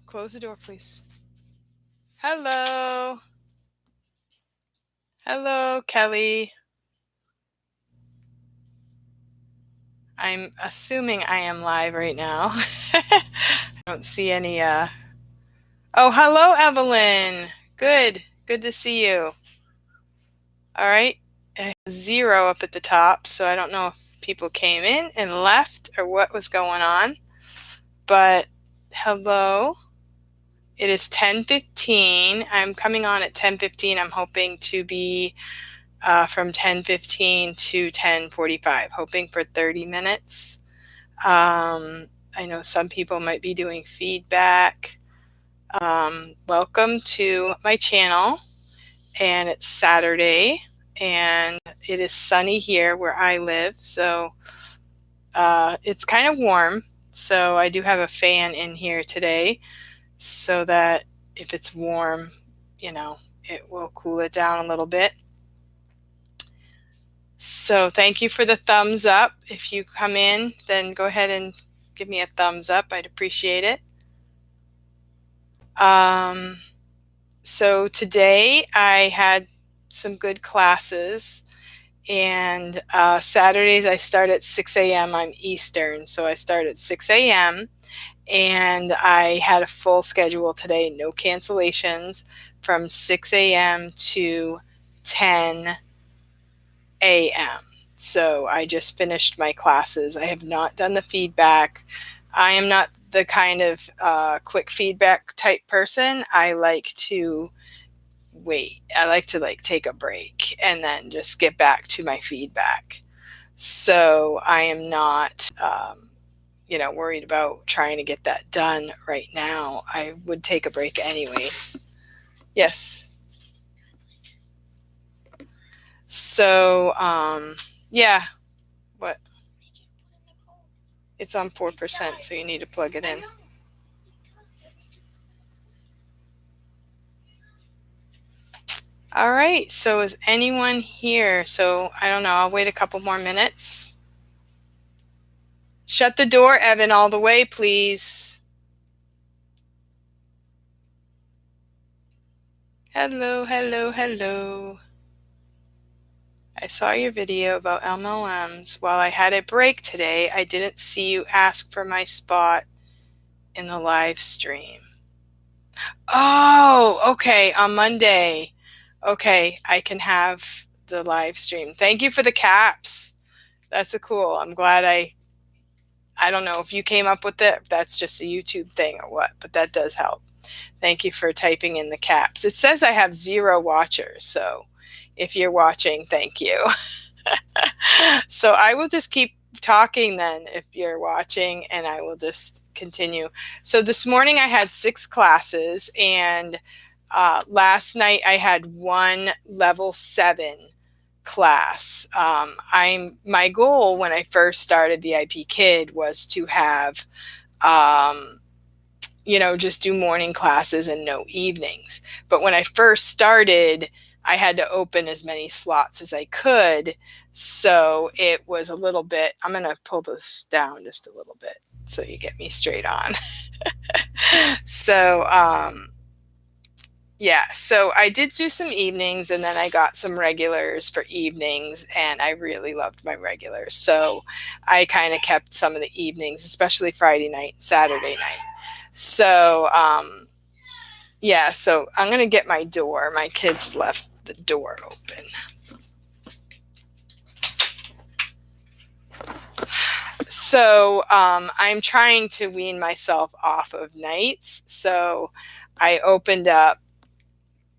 Close the door, please. Hello. Hello, Kelly. I'm assuming I am live right now. I don't see any, Oh, hello, Evelyn. Good. Good to see you. All right. I have 0 up at the top, so I don't know if people came in and left or what was going on. But hello. It is 10:15. I'm coming on at 10:15. I'm hoping to be from 10:15 to 10:45, hoping for 30 minutes. I know some people might be doing feedback. Welcome to my channel, and it's Saturday, and it is sunny here where I live, so it's kind of warm. So I do have a fan in here today so that if it's warm, it will cool it down a little bit. So thank you for the thumbs up. If you come in, then go ahead and give me a thumbs up. I'd appreciate it. So today I had some good classes, and Saturdays I start at 6 a.m. I'm Eastern, so I start at 6 a.m. and I had a full schedule today, no cancellations, from 6 a.m. to 10 a.m. So I just finished my classes. I have not done the feedback. I am not the kind of quick feedback type person. I like to wait. I like to take a break and then just get back to my feedback. So I am not, worried about trying to get that done right now. I would take a break anyways. Yes. So, yeah. What? It's on 4%, so you need to plug it in. All right, so is anyone here? So I don't know, I'll wait a couple more minutes. Shut the door, Evan, all the way, please. Hello, hello, hello. I saw your video about MLMs. While I had a break today, I didn't see you ask for my spot in the live stream. Oh, okay, on Monday. Okay, I can have the live stream. Thank you for the caps. That's cool. I'm glad I don't know if you came up with it, if that's just a YouTube thing or what, but that does help. Thank you for typing in the caps. It says I have 0 watchers, so if you're watching, thank you. So I will just keep talking then if you're watching, and I will just continue. So this morning I had 6 classes, and last night I had 1 level 7 class. My goal when I first started VIPKID was to have just do morning classes and no evenings. But when I first started, I had to open as many slots as I could. So it was a little bit, I'm going to pull this down just a little bit so you get me straight on. So, yeah, so I did do some evenings, and then I got some regulars for evenings, and I really loved my regulars. So I kind of kept some of the evenings, especially Friday night and Saturday night. So, yeah, so I'm going to get my door. My kids left the door open. So I'm trying to wean myself off of nights. So I opened up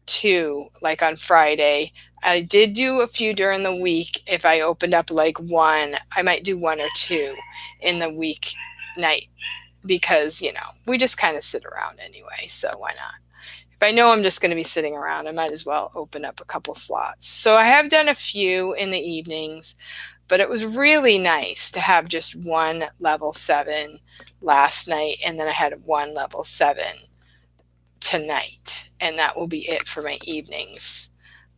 2, like on Friday. I did do a few during the week. If I opened up like 1, I might do 1 or 2 in the week night, because, we just kind of sit around anyway. So why not? If I know I'm just going to be sitting around, I might as well open up a couple slots. So I have done a few in the evenings, but it was really nice to have just 1 level 7 last night, and then I had 1 level 7 tonight, and that will be it for my evenings.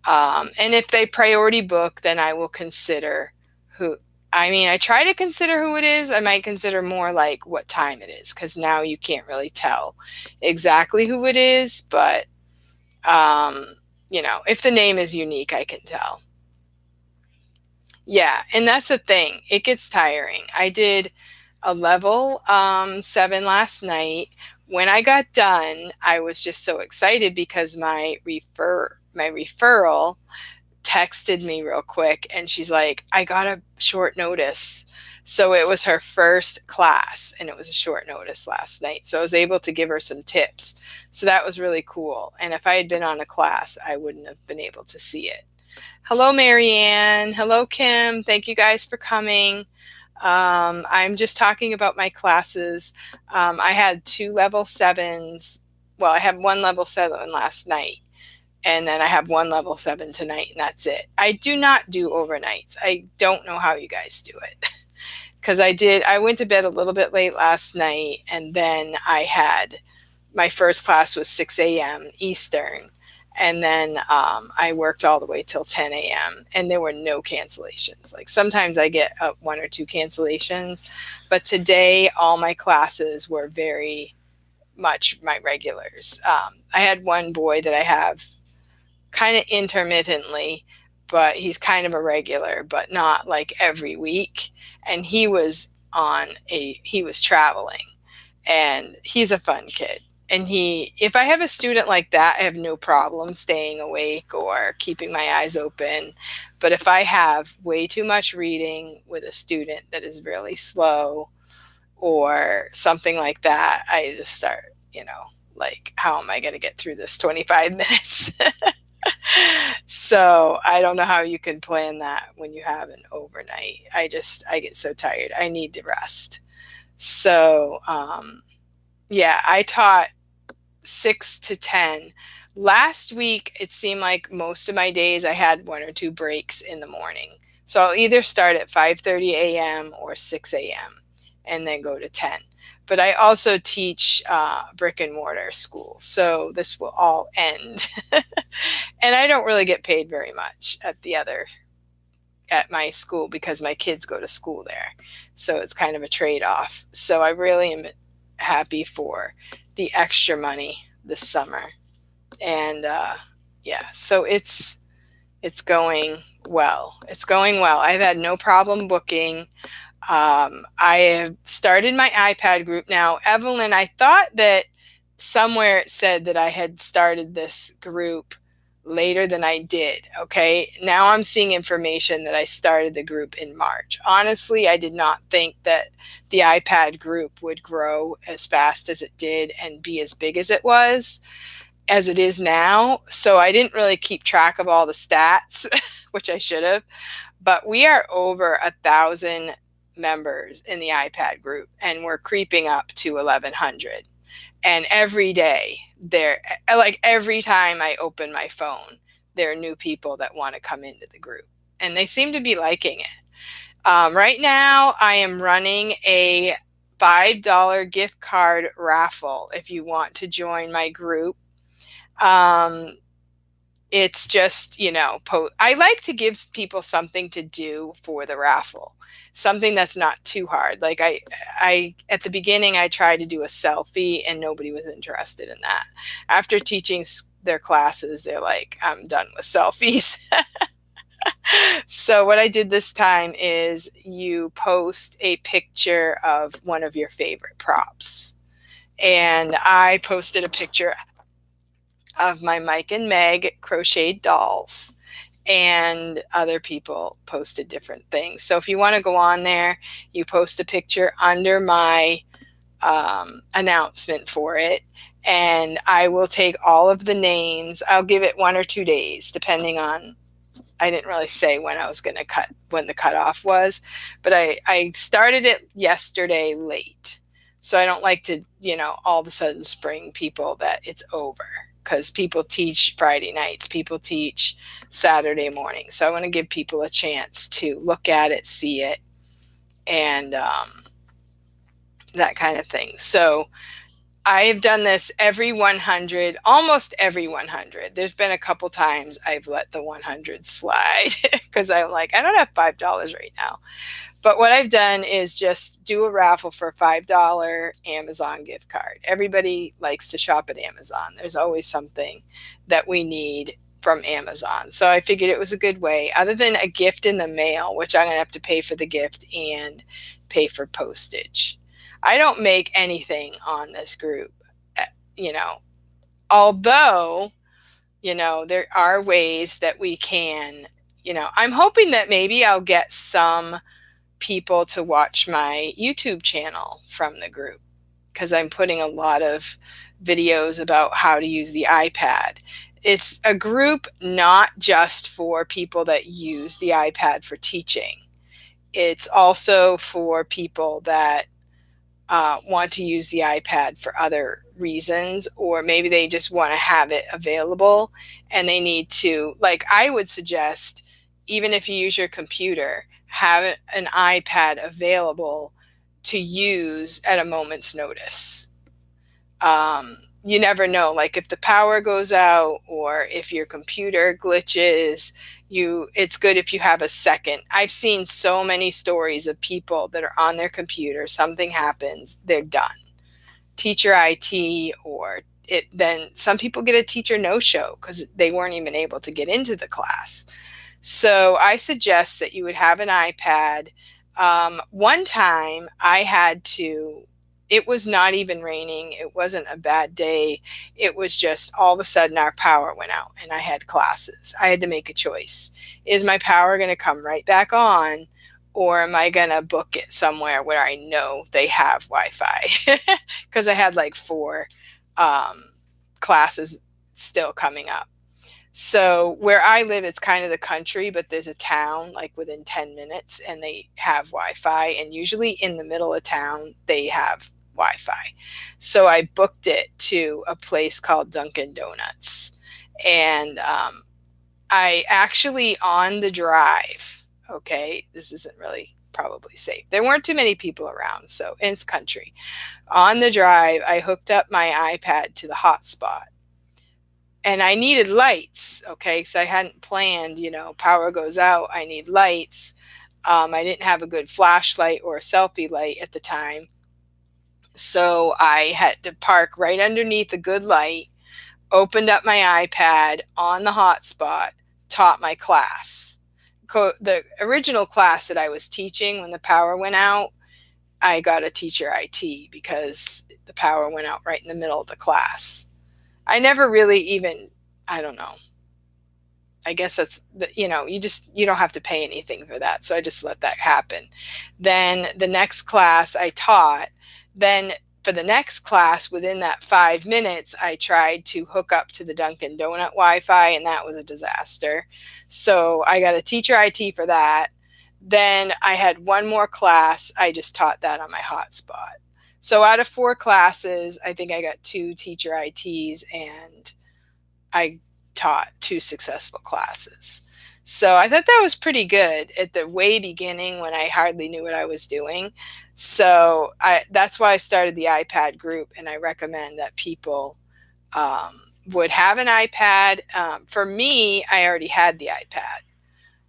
And if they priority book, then I will consider I mean, I try to consider who it is. I might consider more like what time it is, because now you can't really tell exactly who it is. But, um, if the name is unique, I can tell. Yeah, and that's the thing. It gets tiring. I did a level 7 last night. When I got done, I was just so excited because my referral texted me real quick, and she's like, I got a short notice. So it was her first class, and it was a short notice last night. So I was able to give her some tips. So that was really cool. And if I had been on a class, I wouldn't have been able to see it. Hello, Marianne. Hello, Kim. Thank you guys for coming. I'm just talking about my classes. I had 2 level 7s. Well, I had 1 level 7 last night, and then I have 1 level 7 tonight, and that's it. I do not do overnights. I don't know how you guys do it. Because I went to bed a little bit late last night, and then my first class was 6 a.m. Eastern. And then I worked all the way till 10 a.m. and there were no cancellations. Like sometimes I get 1 or 2 cancellations, but today all my classes were very much my regulars. I had one boy that I have kind of intermittently, but he's kind of a regular, but not like every week. And he was traveling, and he's a fun kid. And if I have a student like that, I have no problem staying awake or keeping my eyes open. But if I have way too much reading with a student that is really slow or something like that, I just start, like, how am I going to get through this 25 minutes? So I don't know how you can plan that when you have an overnight. I get so tired. I need to rest. So, yeah, I taught 6 to 10. Last week, it seemed like most of my days I had 1 or 2 breaks in the morning. So I'll either start at 5:30 a.m. or 6 a.m. and then go to 10. But I also teach brick and mortar school. So this will all end. And I don't really get paid very much at my school because my kids go to school there. So it's kind of a trade-off. So I really am happy for the extra money this summer. And yeah, so it's going well. It's going well. I've had no problem booking. I have started my iPad group now. Evelyn, I thought that somewhere it said that I had started this group later than I did. Okay. Now I'm seeing information that I started the group in March. Honestly, I did not think that the iPad group would grow as fast as it did and be as big as it is now. So I didn't really keep track of all the stats, which I should have. But we are over 1,000 members in the iPad group, and we're creeping up to 1,100. And every day every time I open my phone, there are new people that want to come into the group, and they seem to be liking it. Right now, I am running a $5 gift card raffle if you want to join my group. It's just, I like to give people something to do for the raffle, something that's not too hard. Like at the beginning, I tried to do a selfie and nobody was interested in that. After teaching their classes, they're like, I'm done with selfies. So what I did this time is you post a picture of one of your favorite props. And I posted a picture of my Mike and Meg crocheted dolls, and other people posted different things. So if you want to go on there, you post a picture under my announcement for it, and I will take all of the names. I'll give it 1 or 2 days, depending on, I didn't really say when I was going to when the cutoff was, but I started it yesterday late. So I don't like to, all of a sudden spring people that it's over, because people teach Friday nights, people teach Saturday morning. So I want to give people a chance to look at it, see it, and that kind of thing. So I have done this every 100, almost every 100. There's been a couple times I've let the 100 slide because I'm like, I don't have $5 right now. But what I've done is just do a raffle for a $5 Amazon gift card. Everybody likes to shop at Amazon. There's always something that we need from Amazon. So I figured it was a good way, other than a gift in the mail, which I'm going to have to pay for the gift and pay for postage. I don't make anything on this group, you know, although, there are ways that we can, I'm hoping that maybe I'll get some people to watch my YouTube channel from the group, because I'm putting a lot of videos about how to use the iPad. It's a group not just for people that use the iPad for teaching. It's also for people that want to use the iPad for other reasons, or maybe they just want to have it available and they need to, like, I would suggest, even if you use your computer, have an iPad available to use at a moment's notice. You never know, like if the power goes out or if your computer glitches, it's good if you have a second. I've seen so many stories of people that are on their computer, something happens, they're done. Teacher IT, or then some people get a teacher no-show because they weren't even able to get into the class. So I suggest that you would have an iPad. One time it was not even raining. It wasn't a bad day. It was just all of a sudden our power went out and I had classes. I had to make a choice. Is my power going to come right back on, or am I going to book it somewhere where I know they have Wi-Fi? Because I had like 4 classes still coming up. So where I live, it's kind of the country, but there's a town like within 10 minutes and they have Wi-Fi, and usually in the middle of town, they have Wi-Fi. So I booked it to a place called Dunkin' Donuts. And I actually, on the drive, okay, this isn't really probably safe. There weren't too many people around, so, and it's country. On the drive, I hooked up my iPad to the hotspot. And I needed lights, okay, so I hadn't planned, power goes out, I need lights. I didn't have a good flashlight or a selfie light at the time. So I had to park right underneath a good light, opened up my iPad on the hotspot, taught my class. The original class that I was teaching when the power went out, I got a teacher IT because the power went out right in the middle of the class. I never really even, I don't know. I guess that's, you don't have to pay anything for that. So I just let that happen. Then the next class I taught, then for the next class within that 5 minutes, I tried to hook up to the Dunkin' Donut Wi-Fi, and that was a disaster. So I got a teacher IT for that. Then I had one more class. I just taught that on my hotspot. So out of 4 classes, I think I got 2 teacher ITs and I taught 2 successful classes. So I thought that was pretty good at the way beginning when I hardly knew what I was doing. So that's why I started the iPad group, and I recommend that people would have an iPad. For me, I already had the iPad.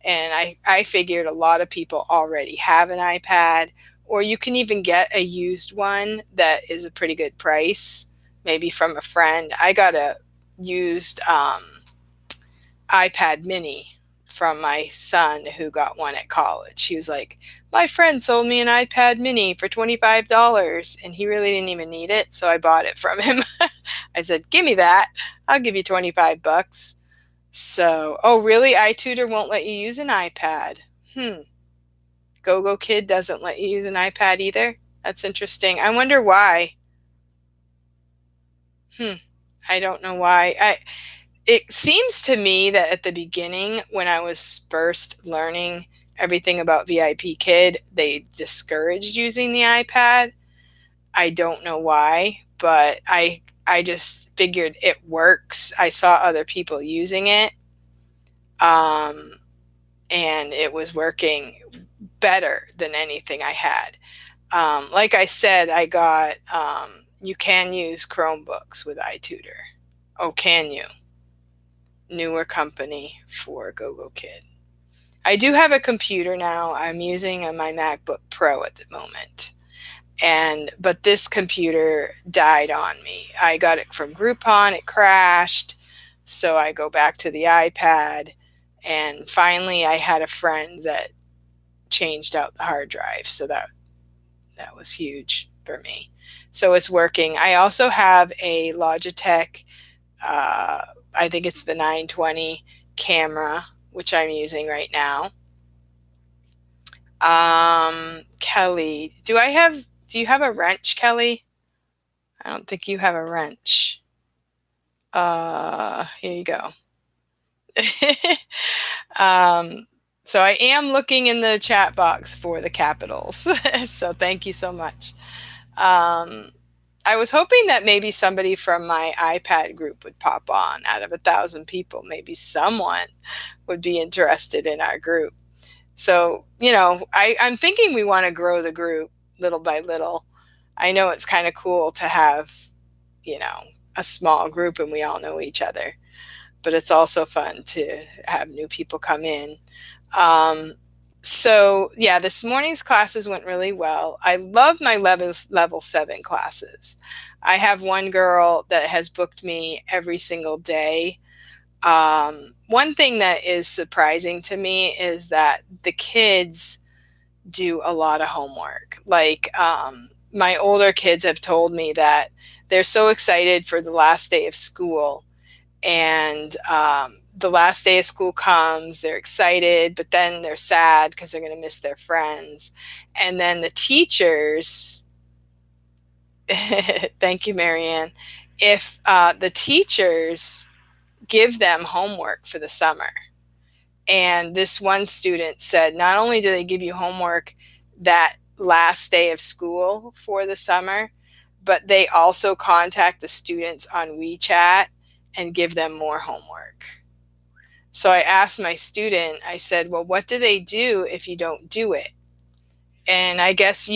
And I figured a lot of people already have an iPad, or you can even get a used one that is a pretty good price, maybe from a friend. I got a used iPad mini from my son who got one at college. He was like, my friend sold me an iPad mini for $25, and he really didn't even need it, so I bought it from him. I said, give me that. I'll give you $25. So, oh, really? iTutor won't let you use an iPad. VIPKID doesn't let you use an iPad either? That's interesting. I wonder why. I don't know why. It seems to me that at the beginning, when I was first learning everything about VIPKID, they discouraged using the iPad. I don't know why, but I just figured it works. I saw other people using it. And it was working better than anything I had. Like I said, I got, You can use Chromebooks with iTutor. Oh, can you? Newer company for VIPKID. I do have a computer now. I'm using my MacBook Pro at the moment. But this computer died on me. I got it from Groupon. It crashed. So I go back to the iPad. And finally, I had a friend that changed out the hard drive. So that was huge for me. So it's working. I also have a Logitech, I think it's the 920 camera, which I'm using right now. Kelly, do you have a wrench, Kelly? I don't think you have a wrench. Here you go. So I am looking in the chat box for the capitals. So thank you so much. I was hoping that maybe somebody from my iPad group would pop on. Out of 1,000 people, maybe someone would be interested in our group. So, I'm thinking we want to grow the group little by little. I know it's kind of cool to have, a small group and we all know each other, but it's also fun to have new people come in. So yeah, this morning's classes went really well. I love my level 7 classes. I have one girl that has booked me every single day. One thing that is surprising to me is that the kids do a lot of homework. Like, my older kids have told me that they're so excited for the last day of school, and the last day of school comes, they're excited, but then they're sad because they're going to miss their friends. And then the teachers, thank you, Marianne, if the teachers give them homework for the summer. And this one student said, not only do they give you homework that last day of school for the summer, but they also contact the students on WeChat and give them more homework. So I asked my student, I said, well, what do they do if you don't do it? And I guess,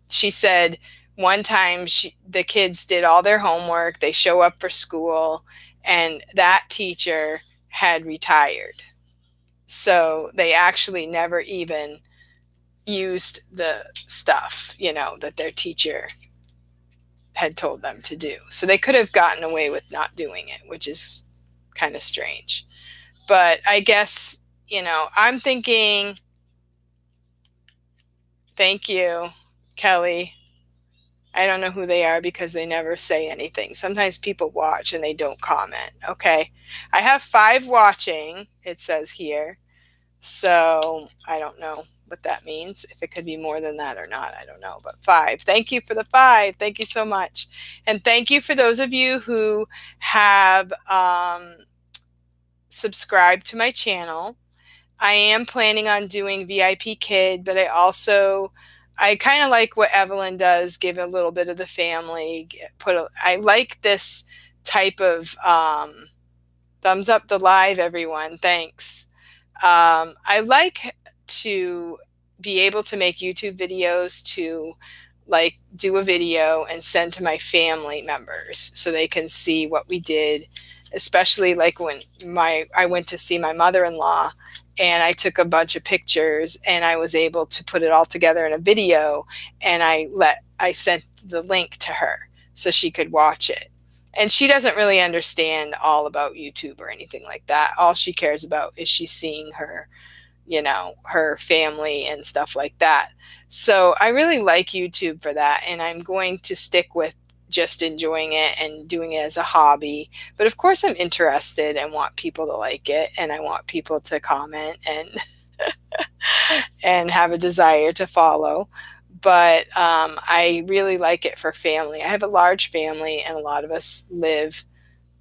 she said one time the kids did all their homework, they show up for school, and that teacher had retired. So they actually never even used the stuff, that their teacher had told them to do. So they could have gotten away with not doing it, which is kind of strange. But I guess, I'm thinking, thank you, Kelly. I don't know who they are because they never say anything. Sometimes people watch and they don't comment. Okay. I have 5 watching, it says here. So I don't know what that means. If it could be more than that or not, I don't know. But 5. Thank you for the 5. Thank you so much. And thank you for those of you who have subscribed to my channel. I am planning on doing VIPKID, but I kind of like what Evelyn does, give a little bit of the family, I like this type of thumbs up the live, everyone. Thanks. I like to be able to make YouTube videos to like do a video and send to my family members so they can see what we did, especially like when I went to see my mother-in-law and I took a bunch of pictures and I was able to put it all together in a video, and I sent the link to her so she could watch it. And she doesn't really understand all about YouTube or anything like that. All she cares about is she's seeing her, her family and stuff like that. So I really like YouTube for that. And I'm going to stick with just enjoying it and doing it as a hobby. But of course I'm interested and want people to like it. And I want people to comment and, and have a desire to follow. But I really like it for family. I have a large family and a lot of us live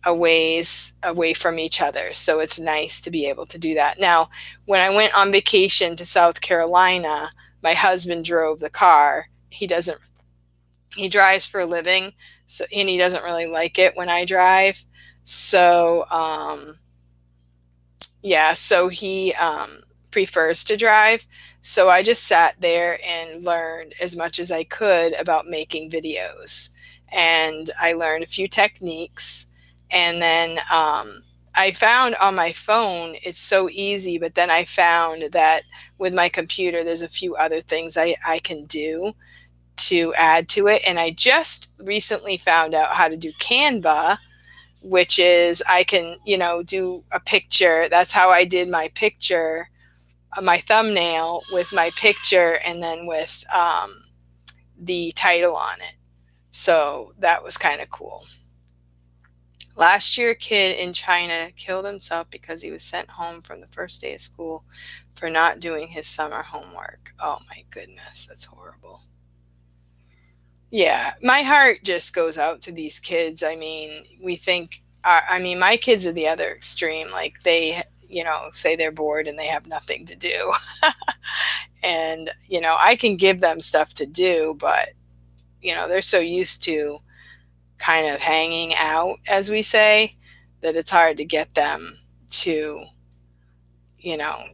a ways away from each other. So it's nice to be able to do that. Now, when I went on vacation to South Carolina, my husband drove the car. He drives for a living, and he doesn't really like it when I drive. So, yeah, so he prefers to drive. So I just sat there and learned as much as I could about making videos. And I learned a few techniques. And then I found on my phone, it's so easy, but then I found that with my computer, there's a few other things I can do to add to it. And I just recently found out how to do Canva, which is I can, do a picture. That's how I did my picture, my thumbnail with my picture and then with the title on it. So that was kind of cool. Last year, a kid in China killed himself because he was sent home from the first day of school for not doing his summer homework. Oh my goodness, that's horrible. Yeah, my heart just goes out to these kids. I mean, my kids are the other extreme. Like they, say they're bored and they have nothing to do. And, I can give them stuff to do, but, they're so used to kind of hanging out, as we say, that it's hard to get them to,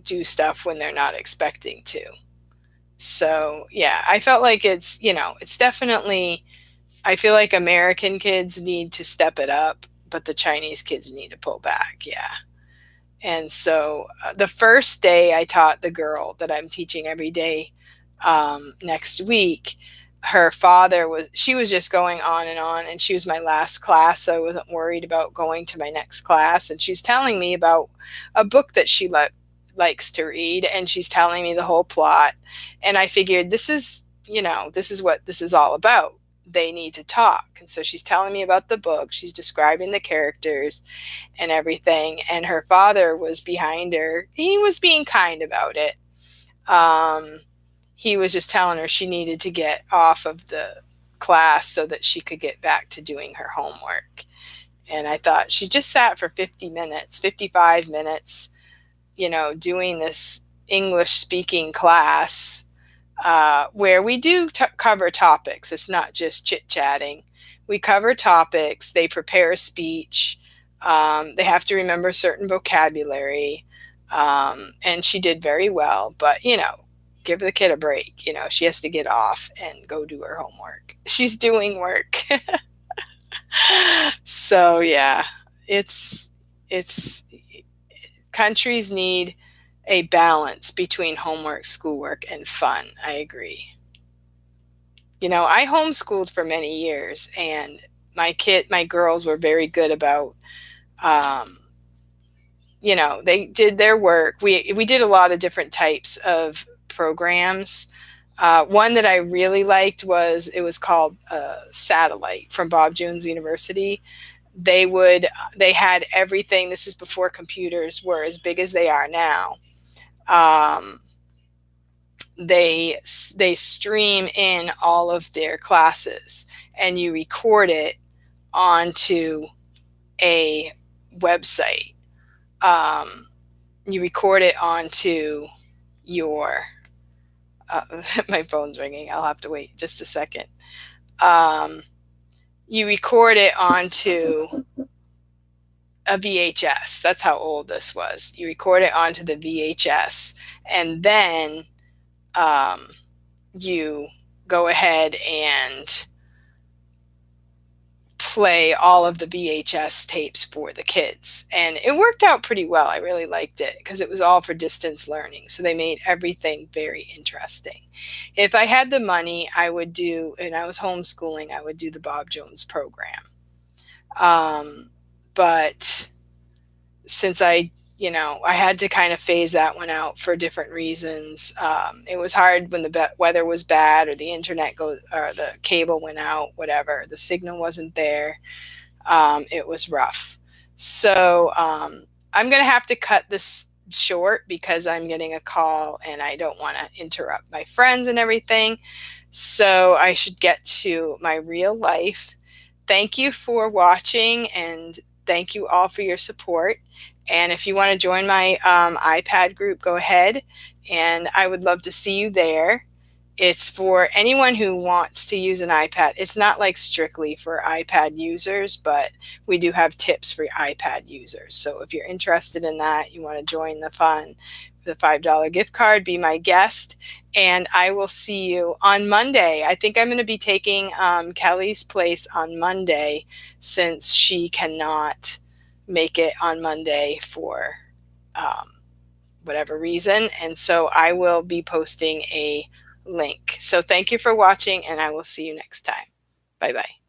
do stuff when they're not expecting to. So, yeah, I felt like it's definitely, I feel like American kids need to step it up, but the Chinese kids need to pull back. Yeah. And so the first day I taught the girl that I'm teaching every day next week, she was just going on, and she was my last class. So I wasn't worried about going to my next class. And she's telling me about a book that she likes to read. And she's telling me the whole plot. And I figured this is what this is all about. They need to talk. And so she's telling me about the book. She's describing the characters and everything. And her father was behind her. He was being kind about it. He was just telling her she needed to get off of the class so that she could get back to doing her homework. And I thought she just sat for 55 minutes, doing this English speaking class where we do cover topics. It's not just chit-chatting. We cover topics. They prepare a speech. They have to remember certain vocabulary. And she did very well. But, give the kid a break. She has to get off and go do her homework. She's doing work. So, yeah, it's countries need a balance between homework, schoolwork, and fun. I agree. I homeschooled for many years, and my girls were very good about, they did their work. We did a lot of different types of programs. One that I really liked it was called Satellite from Bob Jones University. They had everything. This is before computers were as big as they are now. They stream in all of their classes, and you record it onto a website. You record it onto your my phone's ringing. I'll have to wait just a second. You record it onto a VHS. That's how old this was. You record it onto the VHS, and then you go ahead and play all of the VHS tapes for the kids. And it worked out pretty well. I really liked it because it was all for distance learning. So they made everything very interesting. If I had the money, and I was homeschooling, I would do the Bob Jones program. But since I had to kind of phase that one out for different reasons. It was hard when the weather was bad, or the internet or the cable went out, whatever. The signal wasn't there. It was rough. So I'm going to have to cut this short because I'm getting a call and I don't want to interrupt my friends and everything. So I should get to my real life. Thank you for watching, and thank you all for your support. And if you want to join my iPad group, go ahead, and I would love to see you there. It's for anyone who wants to use an iPad. It's not like strictly for iPad users, but we do have tips for iPad users. So if you're interested in that, you want to join the fun, the $5 gift card. Be my guest, and I will see you on Monday. I think I'm going to be taking Kelly's place on Monday, since she cannot make it on Monday for whatever reason. And so I will be posting a link. So thank you for watching, and I will see you next time. Bye-bye.